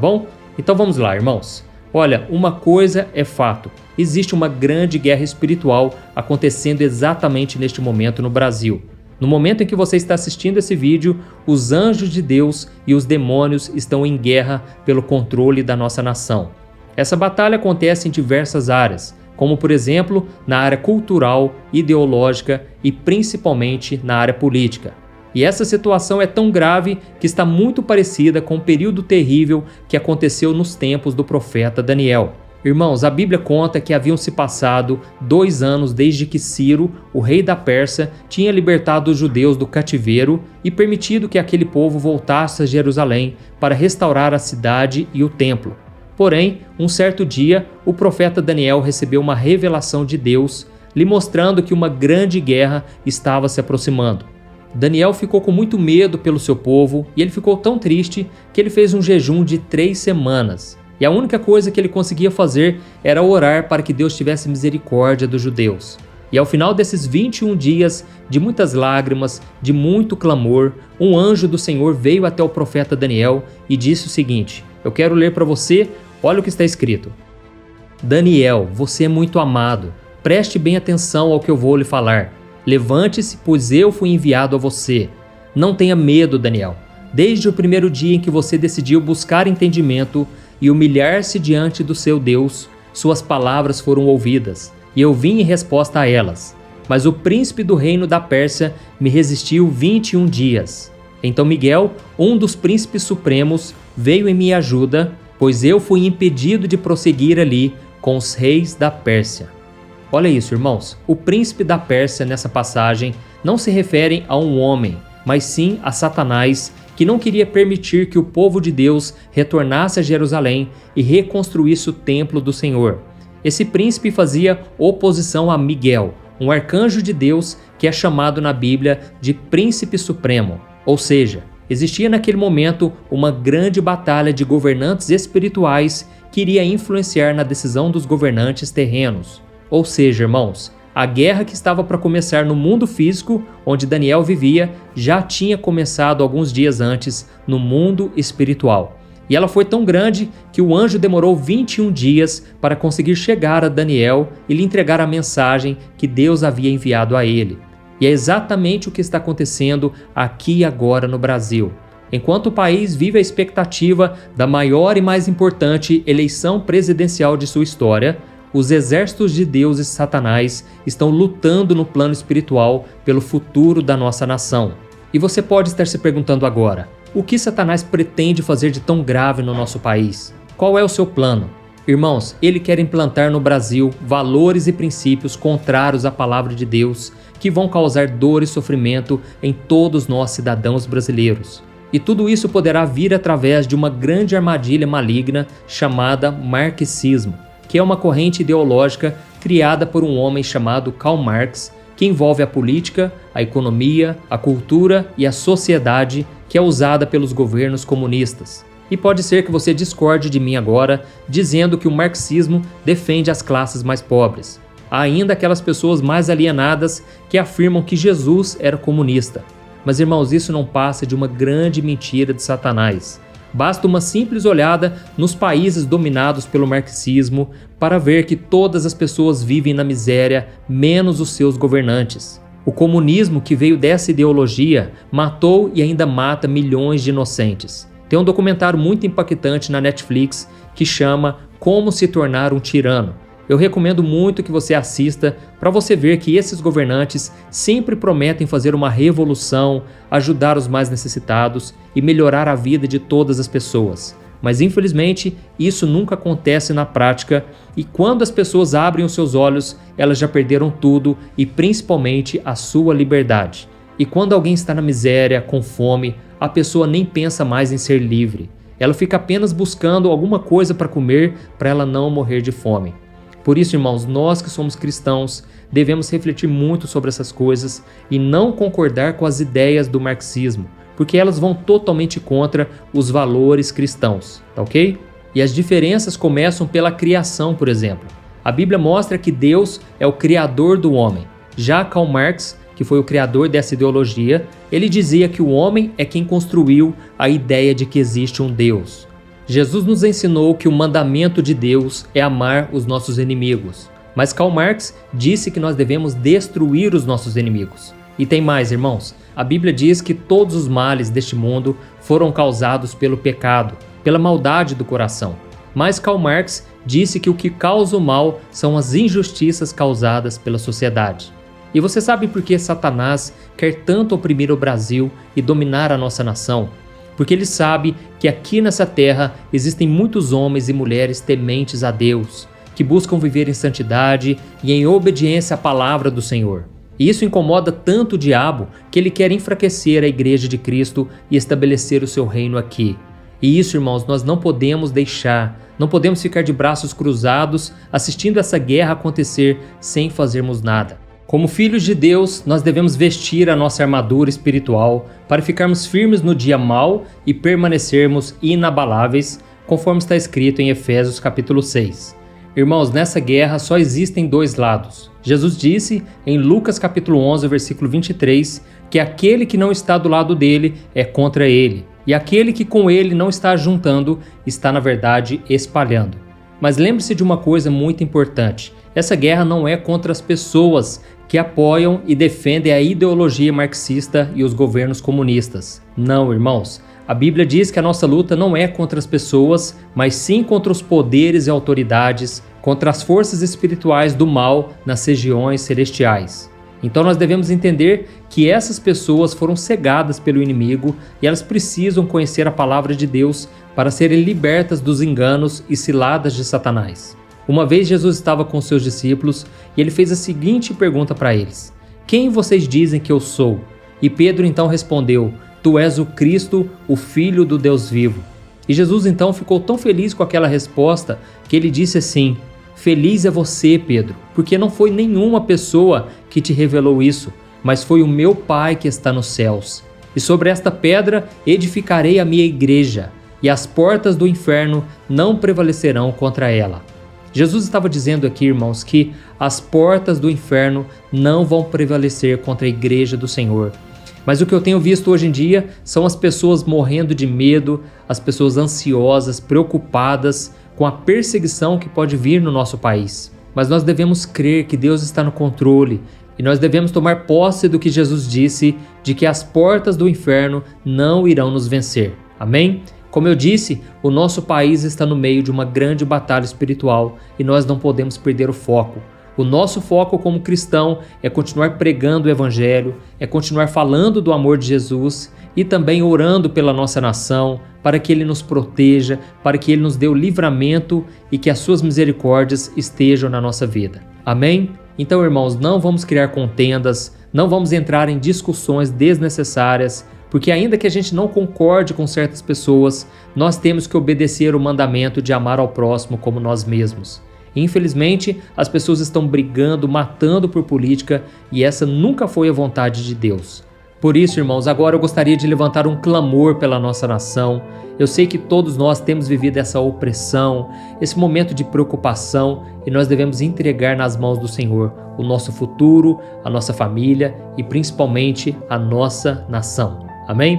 Bom, então vamos lá, irmãos. Olha, uma coisa é fato: existe uma grande guerra espiritual acontecendo exatamente neste momento no Brasil. No momento em que você está assistindo esse vídeo, os anjos de Deus e os demônios estão em guerra pelo controle da nossa nação. Essa batalha acontece em diversas áreas, como por exemplo na área cultural, ideológica e principalmente na área política. E essa situação é tão grave que está muito parecida com o período terrível que aconteceu nos tempos do profeta Daniel. Irmãos, a Bíblia conta que haviam se passado 2 anos desde que Ciro, o rei da Pérsia, tinha libertado os judeus do cativeiro e permitido que aquele povo voltasse a Jerusalém para restaurar a cidade e o templo. Porém, um certo dia, o profeta Daniel recebeu uma revelação de Deus, lhe mostrando que uma grande guerra estava se aproximando. Daniel ficou com muito medo pelo seu povo e ele ficou tão triste que ele fez um jejum de 3 semanas. E a única coisa que ele conseguia fazer era orar para que Deus tivesse misericórdia dos judeus. E ao final desses 21 dias, de muitas lágrimas, de muito clamor, um anjo do Senhor veio até o profeta Daniel e disse o seguinte: eu quero ler para você, olha o que está escrito. Daniel, você é muito amado. Preste bem atenção ao que eu vou lhe falar. Levante-se, pois eu fui enviado a você. Não tenha medo, Daniel. Desde o primeiro dia em que você decidiu buscar entendimento e humilhar-se diante do seu Deus, suas palavras foram ouvidas, e eu vim em resposta a elas. Mas o príncipe do reino da Pérsia me resistiu 21 dias. Então Miguel, um dos príncipes supremos, veio em minha ajuda, pois eu fui impedido de prosseguir ali com os reis da Pérsia. Olha isso, irmãos. O príncipe da Pérsia nessa passagem não se refere a um homem, mas sim a Satanás, que não queria permitir que o povo de Deus retornasse a Jerusalém e reconstruísse o templo do Senhor. Esse príncipe fazia oposição a Miguel, um arcanjo de Deus que é chamado na Bíblia de Príncipe Supremo. Ou seja, existia naquele momento uma grande batalha de governantes espirituais que iria influenciar na decisão dos governantes terrenos. Ou seja, irmãos, a guerra que estava para começar no mundo físico, onde Daniel vivia, já tinha começado alguns dias antes no mundo espiritual. E ela foi tão grande que o anjo demorou 21 dias para conseguir chegar a Daniel e lhe entregar a mensagem que Deus havia enviado a ele. E é exatamente o que está acontecendo aqui e agora no Brasil. Enquanto o país vive a expectativa da maior e mais importante eleição presidencial de sua história, os exércitos de Deus e Satanás estão lutando no plano espiritual pelo futuro da nossa nação. E você pode estar se perguntando agora: o que Satanás pretende fazer de tão grave no nosso país? Qual é o seu plano? Irmãos, ele quer implantar no Brasil valores e princípios contrários à palavra de Deus que vão causar dor e sofrimento em todos nós cidadãos brasileiros. E tudo isso poderá vir através de uma grande armadilha maligna chamada marxismo, que é uma corrente ideológica criada por um homem chamado Karl Marx, que envolve a política, a economia, a cultura e a sociedade, que é usada pelos governos comunistas. E pode ser que você discorde de mim agora, dizendo que o marxismo defende as classes mais pobres. Há ainda aquelas pessoas mais alienadas que afirmam que Jesus era comunista. Mas, irmãos, isso não passa de uma grande mentira de Satanás. Basta uma simples olhada nos países dominados pelo marxismo para ver que todas as pessoas vivem na miséria, menos os seus governantes. O comunismo, que veio dessa ideologia, matou e ainda mata milhões de inocentes. Tem um documentário muito impactante na Netflix que chama Como se tornar um tirano. Eu recomendo muito que você assista para você ver que esses governantes sempre prometem fazer uma revolução, ajudar os mais necessitados e melhorar a vida de todas as pessoas. Mas infelizmente isso nunca acontece na prática, e quando as pessoas abrem os seus olhos, elas já perderam tudo e principalmente a sua liberdade. E quando alguém está na miséria, com fome, a pessoa nem pensa mais em ser livre. Ela fica apenas buscando alguma coisa para comer para ela não morrer de fome. Por isso, irmãos, nós que somos cristãos devemos refletir muito sobre essas coisas e não concordar com as ideias do marxismo, porque elas vão totalmente contra os valores cristãos, tá ok? E as diferenças começam pela criação, por exemplo. A Bíblia mostra que Deus é o criador do homem. Já Karl Marx, que foi o criador dessa ideologia, ele dizia que o homem é quem construiu a ideia de que existe um Deus. Jesus nos ensinou que o mandamento de Deus é amar os nossos inimigos. Mas Karl Marx disse que nós devemos destruir os nossos inimigos. E tem mais, irmãos. A Bíblia diz que todos os males deste mundo foram causados pelo pecado, pela maldade do coração. Mas Karl Marx disse que o que causa o mal são as injustiças causadas pela sociedade. E você sabe por que Satanás quer tanto oprimir o Brasil e dominar a nossa nação? Porque ele sabe que aqui nessa terra existem muitos homens e mulheres tementes a Deus, que buscam viver em santidade e em obediência à palavra do Senhor. E isso incomoda tanto o diabo que ele quer enfraquecer a igreja de Cristo e estabelecer o seu reino aqui. E isso, irmãos, nós não podemos deixar, não podemos ficar de braços cruzados assistindo essa guerra acontecer sem fazermos nada. Como filhos de Deus, nós devemos vestir a nossa armadura espiritual para ficarmos firmes no dia mau e permanecermos inabaláveis, conforme está escrito em Efésios capítulo 6. Irmãos, nessa guerra só existem dois lados. Jesus disse em Lucas capítulo 11, versículo 23, que aquele que não está do lado dele é contra ele, e aquele que com ele não está juntando está, na verdade, espalhando. Mas lembre-se de uma coisa muito importante. Essa guerra não é contra as pessoas que apoiam e defendem a ideologia marxista e os governos comunistas. Não, irmãos. A Bíblia diz que a nossa luta não é contra as pessoas, mas sim contra os poderes e autoridades, contra as forças espirituais do mal nas regiões celestiais. Então nós devemos entender que essas pessoas foram cegadas pelo inimigo e elas precisam conhecer a palavra de Deus para serem libertas dos enganos e ciladas de Satanás. Uma vez Jesus estava com seus discípulos e ele fez a seguinte pergunta para eles: "Quem vocês dizem que eu sou?" E Pedro então respondeu: "Tu és o Cristo, o Filho do Deus vivo." E Jesus então ficou tão feliz com aquela resposta que ele disse assim: "Feliz é você, Pedro, porque não foi nenhuma pessoa que te revelou isso, mas foi o meu Pai que está nos céus. E sobre esta pedra edificarei a minha igreja, e as portas do inferno não prevalecerão contra ela." Jesus estava dizendo aqui, irmãos, que as portas do inferno não vão prevalecer contra a igreja do Senhor. Mas o que eu tenho visto hoje em dia são as pessoas morrendo de medo, as pessoas ansiosas, preocupadas com a perseguição que pode vir no nosso país. Mas nós devemos crer que Deus está no controle e nós devemos tomar posse do que Jesus disse, de que as portas do inferno não irão nos vencer. Amém? Como eu disse, o nosso país está no meio de uma grande batalha espiritual e nós não podemos perder o foco. O nosso foco como cristão é continuar pregando o Evangelho, é continuar falando do amor de Jesus e também orando pela nossa nação, para que Ele nos proteja, para que Ele nos dê o livramento e que as suas misericórdias estejam na nossa vida. Amém? Então, irmãos, não vamos criar contendas, não vamos entrar em discussões desnecessárias, porque ainda que a gente não concorde com certas pessoas, nós temos que obedecer o mandamento de amar ao próximo como nós mesmos. Infelizmente, as pessoas estão brigando, matando por política, e essa nunca foi a vontade de Deus. Por isso, irmãos, agora eu gostaria de levantar um clamor pela nossa nação. Eu sei que todos nós temos vivido essa opressão, esse momento de preocupação, e nós devemos entregar nas mãos do Senhor o nosso futuro, a nossa família e principalmente a nossa nação. Amém?